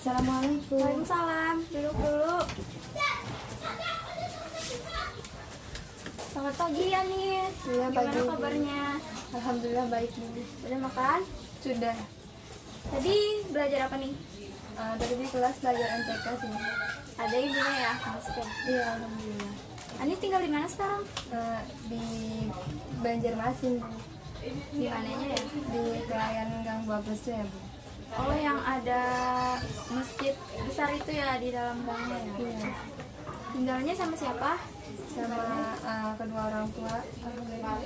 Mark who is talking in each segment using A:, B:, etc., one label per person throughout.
A: Assalamualaikum.
B: Waalaikumsalam. Duduk dulu. Selamat pagi Anis.
A: Iya,
B: Gimana
A: pagi, Bu.
B: kabarnya?
A: Alhamdulillah baik, Bu.
B: Udah makan?
A: Sudah.
B: Tadi belajar apa nih?
A: Tadi di kelas belajar MTK sih.
B: Ada ibunya ya? Masuk ya?
A: Iya, alhamdulillah.
B: Anis tinggal di mana sekarang?
A: Di Banjarmasin, Bu.
B: Di mananya ya?
A: Di Kelayan Gang 12 ya, Bu.
B: Oh, yang ada masjid besar itu ya di dalam gangnya ya?
A: Iya.
B: Tinggalnya sama siapa?
A: Sama kedua orang tua.
B: Alhamdulillah.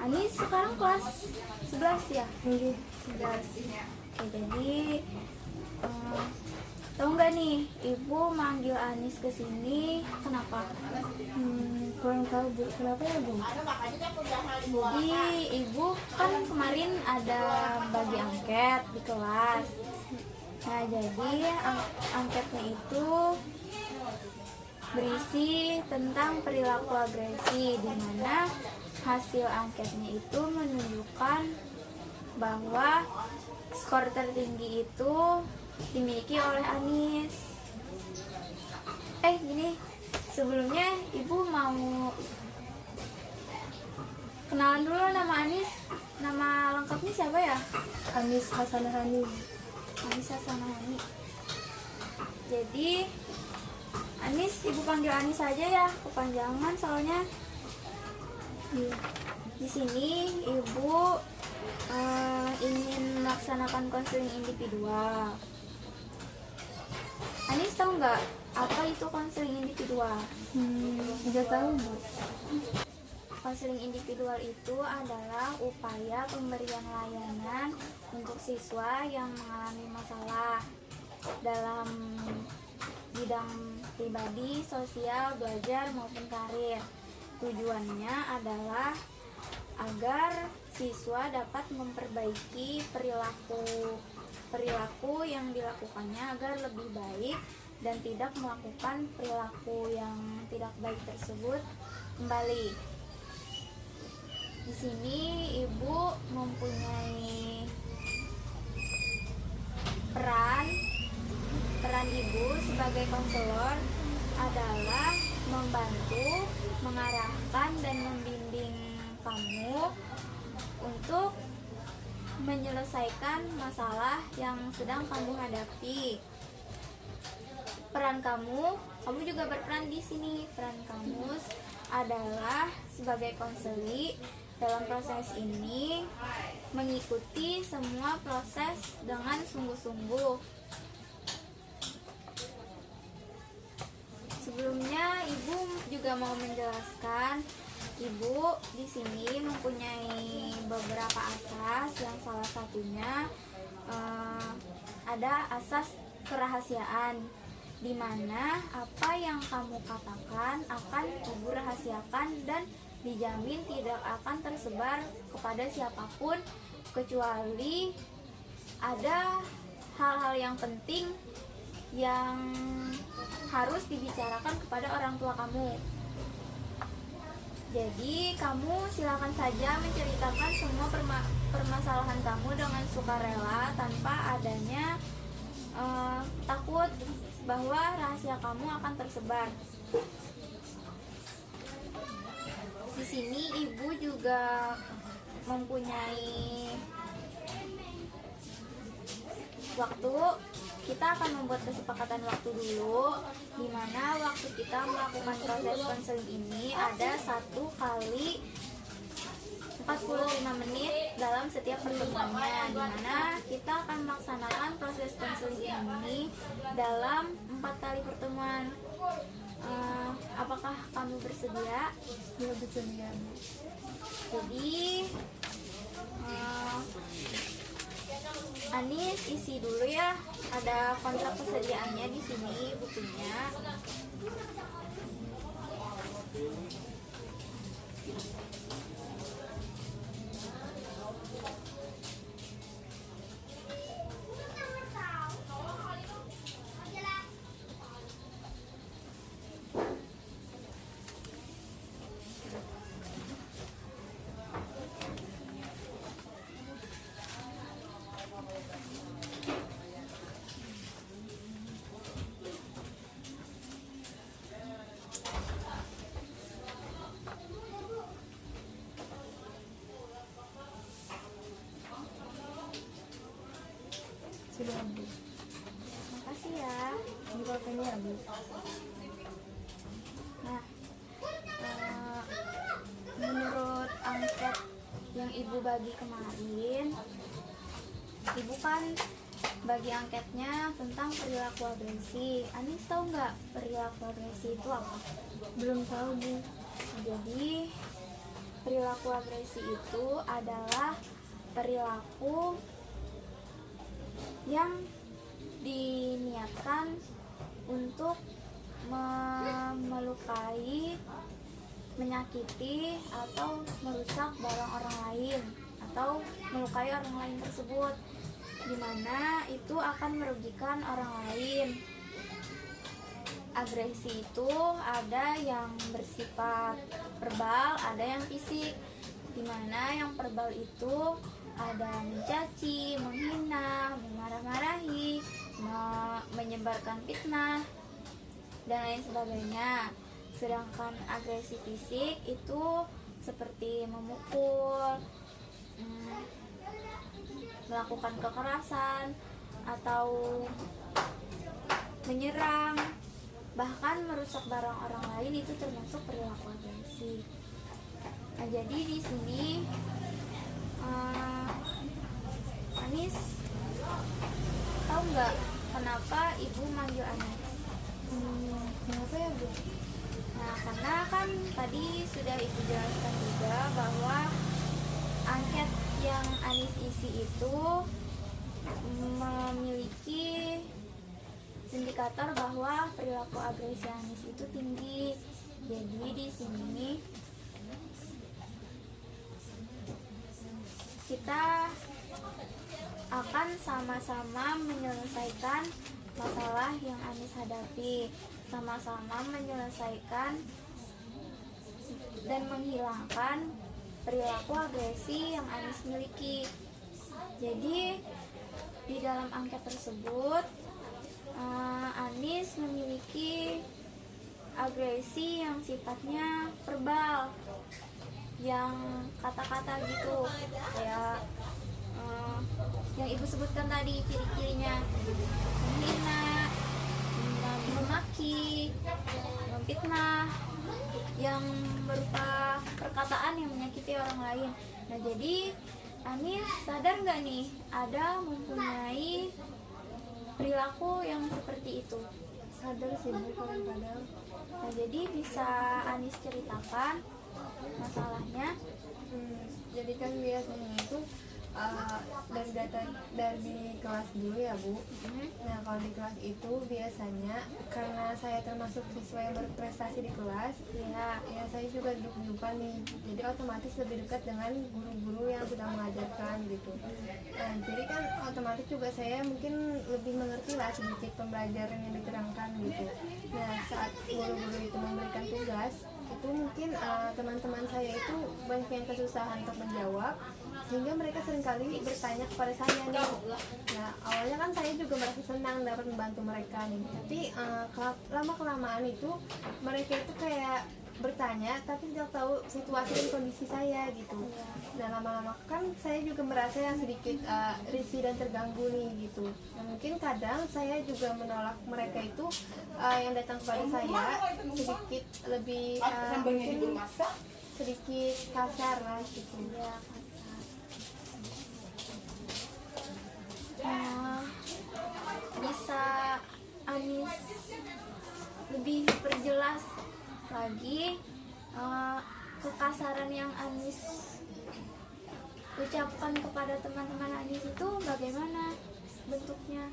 B: Anis sekarang kelas 11 ya?
A: Iya.
B: 11. Oke, jadi tahu nggak nih, ibu manggil Anis ke sini kenapa?
A: Kurang tahu, Bu. Kenapa ya, Bu?
B: Jadi ibu kan kemarin ada bagi angket di kelas. Nah, jadi angketnya itu berisi tentang perilaku agresi, di mana hasil angketnya itu menunjukkan bahwa skor tertinggi itu dimiliki oleh Anis. Gini, sebelumnya ibu mau kenalan dulu nama Anis. Nama lengkapnya siapa ya?
A: Anis Hasanahani.
B: Anis Hasanahani. Jadi Anis, ibu panggil Anis aja ya, kepanjangan soalnya.
A: Iya.
B: Di sini ibu ingin melaksanakan konseling individual. Anis tahu nggak apa itu konseling individual?
A: Nggak tahu, Bu.
B: Konseling individual itu adalah upaya pemberian layanan untuk siswa yang mengalami masalah dalam bidang pribadi, sosial, belajar maupun karir. Tujuannya adalah agar siswa dapat memperbaiki perilaku yang dilakukannya agar lebih baik dan tidak melakukan perilaku yang tidak baik tersebut kembali. Di sini ibu mempunyai peran ibu sebagai konselor adalah membantu, mengarahkan dan membimbing kamu untuk menyelesaikan masalah yang sedang kamu hadapi. Peran kamu juga berperan di sini. Peran kamu adalah sebagai konseli dalam proses ini mengikuti semua proses dengan sungguh-sungguh. Sebelumnya ibu juga mau menjelaskan, ibu di sini mempunyai beberapa asas yang salah satunya ada asas kerahasiaan, di mana apa yang kamu katakan akan ibu rahasiakan dan dijamin tidak akan tersebar kepada siapapun kecuali ada hal-hal yang penting yang harus dibicarakan kepada orang tua kamu. Jadi kamu silakan saja menceritakan semua permasalahan kamu dengan sukarela tanpa adanya takut bahwa rahasia kamu akan tersebar. Di sini ibu juga mempunyai waktu. Kita akan membuat kesepakatan waktu dulu, di mana waktu kita melakukan proses konseling ini ada 1 kali 45 menit dalam setiap pertemuannya, di mana kita akan melaksanakan proses konseling ini dalam 4 kali pertemuan. Apakah kamu bersedia?
A: Iya, bersedia, Bu.
B: Jadi Anis isi dulu ya, ada kontrak kesediaannya di sini bukunya.
A: Sudah, Bu.
B: Makasih ya.
A: Ini pulpennya, Bu.
B: Nah, menurut angket yang ibu bagi kemarin, ibu kan bagi angketnya tentang perilaku agresi. Anis tahu nggak perilaku agresi itu apa?
A: Belum tahu, Bu.
B: Jadi perilaku agresi itu adalah perilaku yang diniatkan untuk melukai, menyakiti, atau merusak barang orang lain, atau melukai orang lain tersebut, dimana itu akan merugikan orang lain. Agresi itu ada yang bersifat verbal, ada yang fisik, dimana yang verbal itu ada mencaci, menghina, memarah-marahi, menyebarkan fitnah, dan lain sebagainya. Sedangkan agresi fisik itu seperti memukul, melakukan kekerasan, atau menyerang, bahkan merusak barang orang lain, itu termasuk perilaku agresi. Nah, jadi di sini Anis tahu nggak kenapa ibu manggil Anis?
A: Kenapa ya, Bu?
B: Nah, karena kan tadi sudah ibu jelaskan juga bahwa angket yang Anis isi itu memiliki indikator bahwa perilaku agresi Anis itu tinggi. Jadi di sini kita akan sama-sama menyelesaikan masalah yang Anis hadapi, sama-sama menyelesaikan dan menghilangkan perilaku agresi yang Anis miliki. Jadi di dalam angket tersebut Anis memiliki agresi yang sifatnya verbal, yang kata-kata gitu, kayak yang ibu sebutkan tadi ciri-cirinya: menghina, memaki, memfitnah, yang berupa perkataan yang menyakiti orang lain. Nah, jadi Anis sadar nggak nih ada mempunyai perilaku yang seperti itu?
A: Sadar sih, Bu, kadang-kadang.
B: Nah, jadi bisa Anis ceritakan masalahnya?
A: Jadi kan biasanya itu dari data dari kelas dulu ya, Bu. Nah, kalau di kelas itu biasanya karena saya termasuk siswa yang berprestasi di kelas, ya saya juga duduk-dudukan nih. Jadi otomatis lebih dekat dengan guru-guru yang sedang mengajarkan gitu. Nah, jadi kan otomatis juga saya mungkin lebih mengerti lah sedikit pembelajaran yang diterangkan gitu. Nah, saat guru-guru itu memberikan tugas, itu mungkin teman-teman saya itu banyak yang kesusahan untuk menjawab, sehingga mereka seringkali bertanya kepada saya nih. Nah, awalnya kan saya juga merasa senang dapat membantu mereka nih, tapi lama-kelamaan itu mereka itu kayak bertanya tapi tidak tahu situasi dan kondisi saya gitu. Nah, lama-lama kan saya juga merasa yang sedikit risih dan terganggu nih gitu. Nah, mungkin kadang saya juga menolak mereka itu yang datang kepada saya sedikit lebih mungkin sedikit kasar lah gitu.
B: Bisa Anis lebih perjelas lagi kekasaran yang Anis ucapkan kepada teman-teman Anis itu bagaimana bentuknya?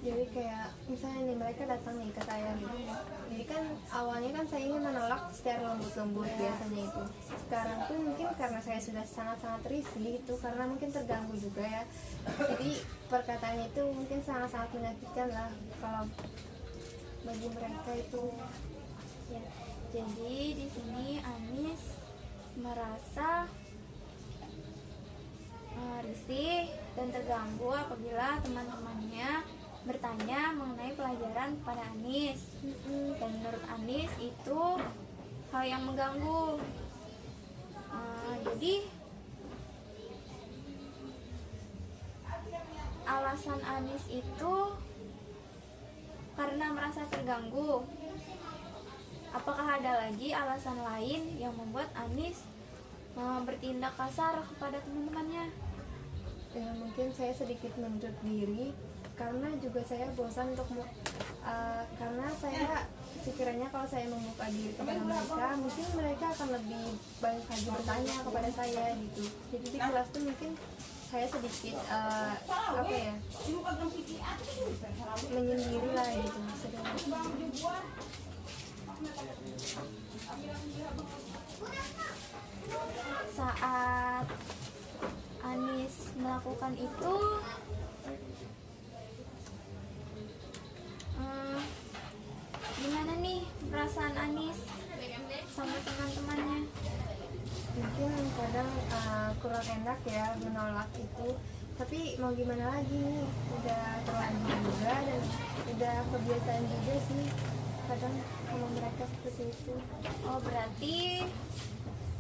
A: Jadi kayak misalnya nih mereka datang nih ke saya gitu. Jadi kan awalnya kan saya ingin menolak secara lembut-lembut biasanya itu. Sekarang tuh mungkin karena saya sudah sangat-sangat risih itu, karena mungkin terganggu juga ya. Jadi perkataannya itu mungkin sangat-sangat menyakitkan lah kalau bagi mereka itu.
B: Ya, jadi di sini Anis merasa risih dan terganggu apabila teman-temannya bertanya mengenai pelajaran kepada Anis. Dan menurut Anis itu hal yang mengganggu. Jadi alasan Anis itu karena merasa terganggu. Apakah ada lagi alasan lain yang membuat Anis bertindak kasar kepada teman-temannya?
A: Ya mungkin saya sedikit menutup diri karena juga saya bosan untuk karena saya sekiranya kalau saya membuka diri kepada mereka, mungkin mereka akan lebih banyak lagi bertanya kepada saya gitu. Jadi di kelas tuh mungkin saya sedikit menyendiri lah gitu.
B: Saat Anis melakukan itu, gimana nih perasaan Anis sama teman-temannya?
A: Mungkin kadang kurang enak ya menolak itu, tapi mau gimana lagi nih, udah terlanjur juga dan udah kebiasaan juga sih kadang sama mereka seperti itu.
B: Oh, berarti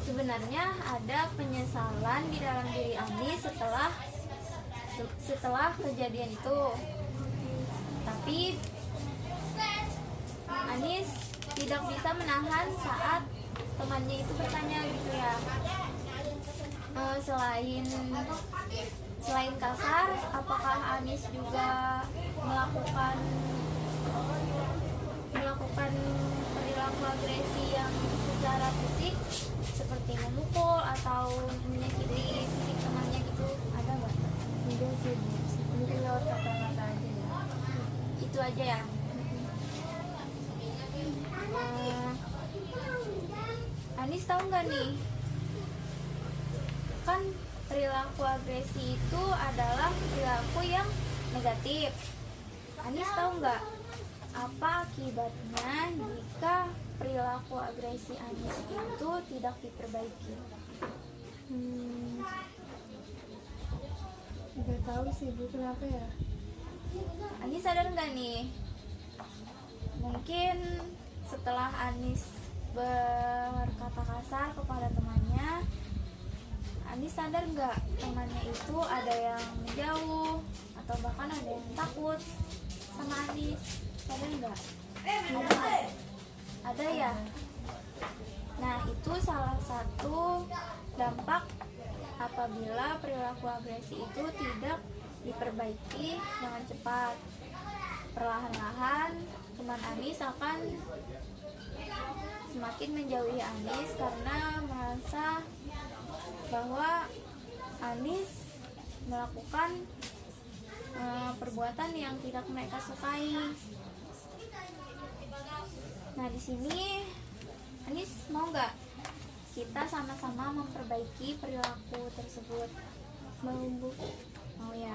B: sebenarnya ada penyesalan di dalam diri Anis setelah kejadian itu. Tapi Anis tidak bisa menahan saat temannya itu bertanya gitu ya. Selain kasar, apakah Anis juga melakukan perilaku agresi yang secara fisik seperti memukul atau menyakiti fisik temannya gitu? Ada nggak?
A: Enggak sih Bu. Mungkin lewat kata-kata aja ya.
B: Itu aja ya. Anis tahu nggak nih, kan perilaku agresi itu adalah perilaku yang negatif. Anis tahu nggak apa akibatnya jika perilaku agresi Anis itu tidak diperbaiki?
A: Nggak tahu sih Bu, kenapa ya?
B: Anis sadar nggak nih, mungkin setelah Anis berkata kasar kepada temannya, Anis sadar nggak temannya itu ada yang menjauh atau bahkan ada yang takut sama Anis? Sadar nggak? Ada ya. Nah, itu salah satu dampak apabila perilaku agresi itu tidak diperbaiki dengan cepat. Perlahan-lahan teman Anis akan semakin menjauhi Anis karena merasa bahwa Anis melakukan perbuatan yang tidak mereka sukai. Nah, di sini Anis mau nggak kita sama-sama memperbaiki perilaku tersebut?
A: Mau Bu.
B: Mau ya.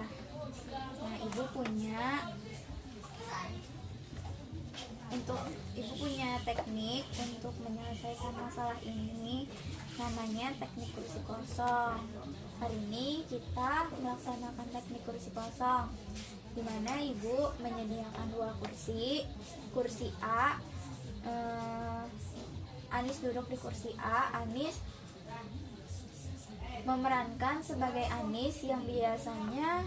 B: Nah, ibu punya teknik untuk menyelesaikan masalah ini, namanya teknik kursi kosong. Hari ini kita melaksanakan teknik kursi kosong, di mana ibu menyediakan 2 kursi. Kursi A, Anis duduk di kursi A. Anis memerankan sebagai Anis yang biasanya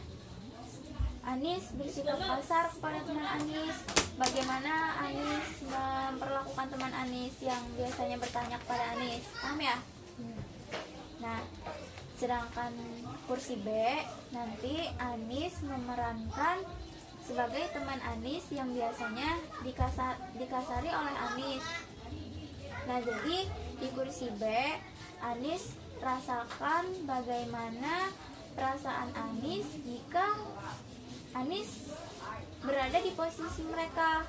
B: Anis bersikap kasar kepada teman Anis. Bagaimana Anis memperlakukan teman Anis yang biasanya bertanya kepada Anis? Paham ya? Nah, sedangkan kursi B, nanti Anis memerankan sebagai teman Anis yang biasanya dikasari oleh Anis. Nah, jadi di kursi B, Anis rasakan bagaimana perasaan Anis jika Anis berada di posisi mereka.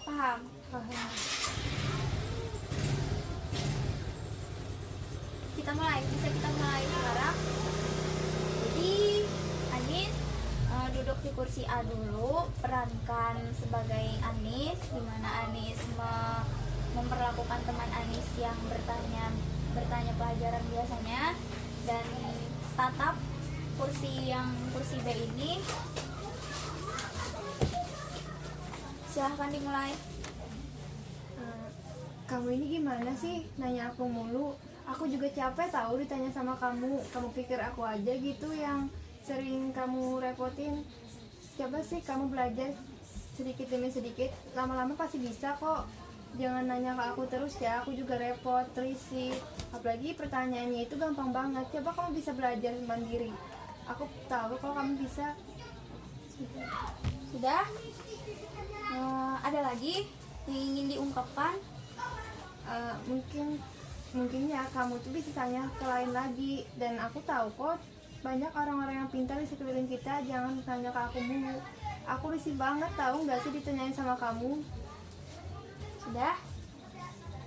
B: Paham?
A: Paham.
B: Bisa kita mulai sekarang. Jadi Anis duduk di kursi A dulu, perankan sebagai Anis, di mana Anis memperlakukan teman Anis yang bertanya pelajaran biasanya, dan tatap kursi B ini. Silahkan dimulai.
A: Kamu ini gimana sih nanya aku mulu? Aku juga capek tahu ditanya sama kamu. Kamu pikir aku aja gitu yang sering kamu repotin, coba sih kamu belajar sedikit demi sedikit, lama-lama pasti bisa kok. Jangan nanya ke aku terus ya, aku juga repot, risih. Apalagi pertanyaannya itu gampang banget. Coba kamu bisa belajar mandiri. Aku tahu kalau kamu bisa.
B: Sudah? Ada lagi yang ingin diungkapkan?
A: Mungkin ya kamu tuh bisa tanya ke lain lagi. Dan aku tahu kok banyak orang-orang yang pintar di sekeliling kita. Jangan tanya ke aku mulu. Aku risih banget, tahu nggak sih ditanyain sama kamu.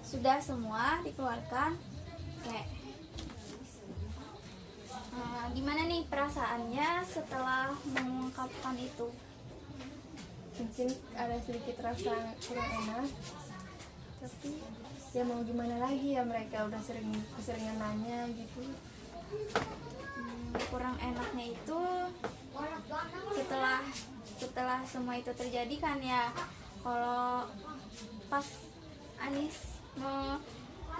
B: Sudah semua dikeluarkan. Oke. Gimana nih perasaannya setelah mengungkapkan itu?
A: Mungkin ada sedikit rasa kurang enak, tapi ya mau gimana lagi ya, mereka udah keseringan nanya gitu.
B: Kurang enaknya itu setelah semua itu terjadi kan ya, kalau pas Anis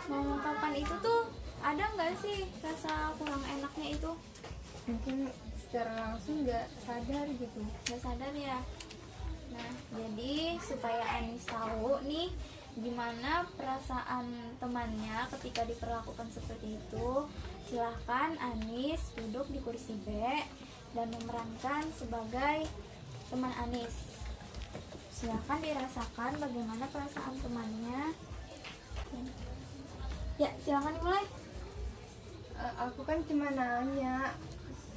B: mengungkapkan itu tuh ada nggak sih rasa kurang enaknya itu?
A: Mungkin secara langsung nggak sadar gitu.
B: Nggak sadar ya. Nah, jadi supaya Anis tahu nih gimana perasaan temannya ketika diperlakukan seperti itu, silahkan Anis duduk di kursi B dan memerankan sebagai teman Anis. Silahkan dirasakan bagaimana perasaan temannya. Ya, silahkan dimulai.
A: Aku kan cuma nanya,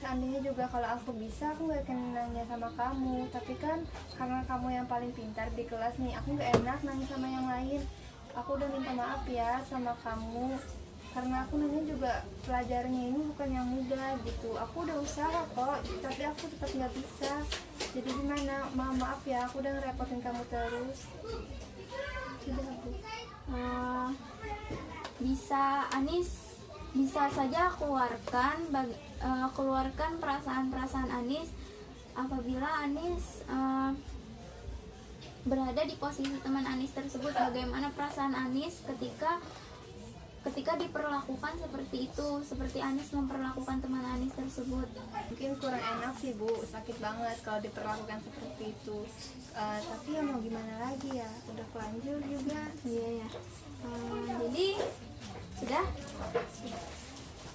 A: seandainya juga kalau aku bisa, aku gak akan nanya sama kamu. Tapi kan karena kamu yang paling pintar di kelas nih, aku gak enak nanya sama yang lain. Aku udah minta maaf ya sama kamu, karena aku nanya juga pelajarannya ini bukan yang mudah gitu. Aku udah usaha kok, tapi aku tetap gak bisa. Jadi gimana? Maaf ya, aku udah ngerepotin kamu terus. Sudah aku.
B: Bisa saja keluarkan perasaan-perasaan Anis apabila Anis berada di posisi teman Anis tersebut. Bagaimana perasaan Anis ketika diperlakukan seperti itu, seperti Anis memperlakukan teman Anis tersebut.
A: Mungkin kurang enak sih Bu, sakit banget kalau diperlakukan seperti itu. Tapi ya mau gimana lagi ya, udah kelanjur juga.
B: Iya ya. Jadi sudah.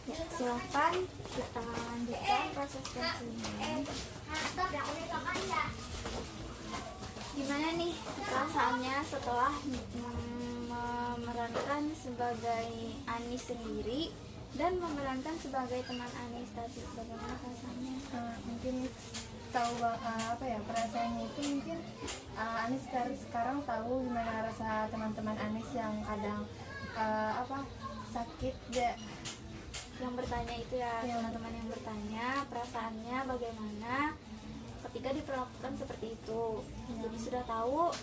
B: Ya, silahkan kita lanjutkan proses konseling. Gimana nih perasaannya setelah memerankan sebagai Anis sendiri dan memerankan sebagai teman Anis tadi? Bagaimana perasaannya?
A: Mungkin tahu perasaannya itu mungkin Anis sekarang tahu gimana rasa teman-teman Anis yang kadang sakit ya.
B: Yang bertanya itu ya, teman-teman yang bertanya perasaannya bagaimana ketika diperlakukan seperti itu. Jadi sudah tahu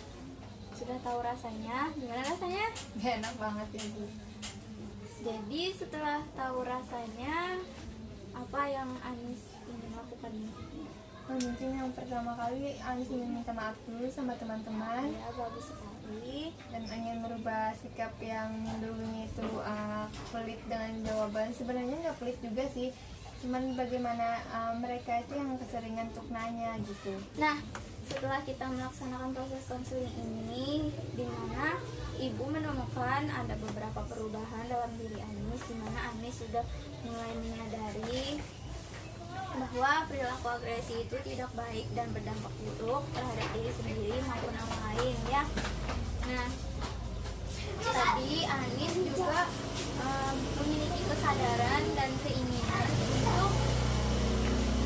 B: rasanya. Gimana rasanya?
A: Gak enak banget ya Bu.
B: Jadi setelah tahu rasanya, apa yang Anis ingin lakukan?
A: Mungkin yang pertama kali Anis ingin minta maaf dulu sama teman-teman.
B: Ya, bagus sekali.
A: Dan ingin merubah sikap yang dulunya itu pelit dengan jawaban. Sebenarnya nggak pelit juga sih, cuman bagaimana mereka itu yang keseringan untuk nanya gitu.
B: Nah, setelah kita melaksanakan proses konseling ini, di mana Ibu menemukan ada beberapa perubahan dalam diri Anis, di mana Anis sudah mulai menyadari bahwa perilaku agresi itu tidak baik dan berdampak buruk terhadap diri sendiri maupun orang lain ya. Nah, tadi Anis juga memiliki kesadaran dan keinginan untuk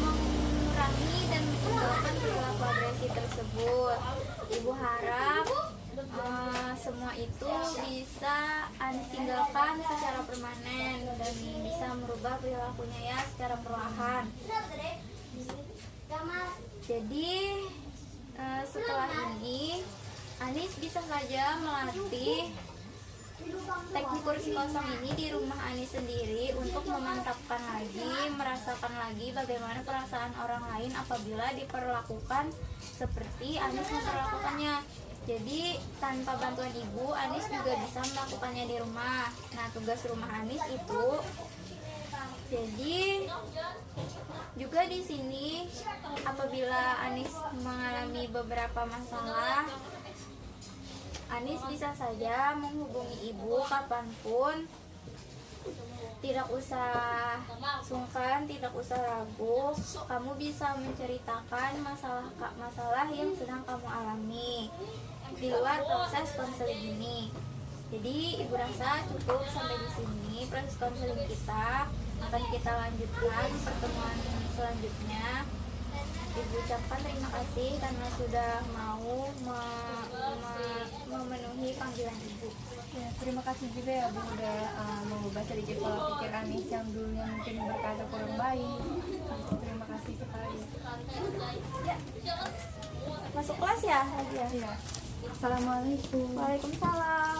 B: mengurangi dan meninggalkan perilaku agresi tersebut. Ibu harap semua itu bisa Anis tinggalkan secara permanen dan bisa merubah perilakunya ya secara perlahan. Jadi setelah ini Anis bisa saja melatih teknik kursi kosong ini di rumah Anis sendiri untuk memantapkan lagi, merasakan lagi bagaimana perasaan orang lain apabila diperlakukan seperti Anis memperlakukannya. Jadi tanpa bantuan ibu, Anis juga bisa melakukannya di rumah. Nah, tugas rumah Anis itu Jadi juga di sini apabila Anis mengalami beberapa masalah, Anis bisa saja menghubungi ibu kapanpun. Tidak usah sungkan, tidak usah ragu. Kamu bisa menceritakan masalah yang sedang kamu alami di luar proses konseling ini. Jadi ibu rasa cukup sampai di sini proses konseling kita. Akan kita lanjutkan pertemuan selanjutnya. Ibu ucapkan terima kasih karena sudah mau memenuhi panggilan ibu.
A: Ya, terima kasih juga ya Bu udah mengubah sedikit pola pikir Anis yang dulunya mungkin berkata kurang baik. Terima kasih sekali.
B: Ya. Masuk kelas ya, Nadia?
A: Iya. Assalamualaikum.
B: Waalaikumsalam.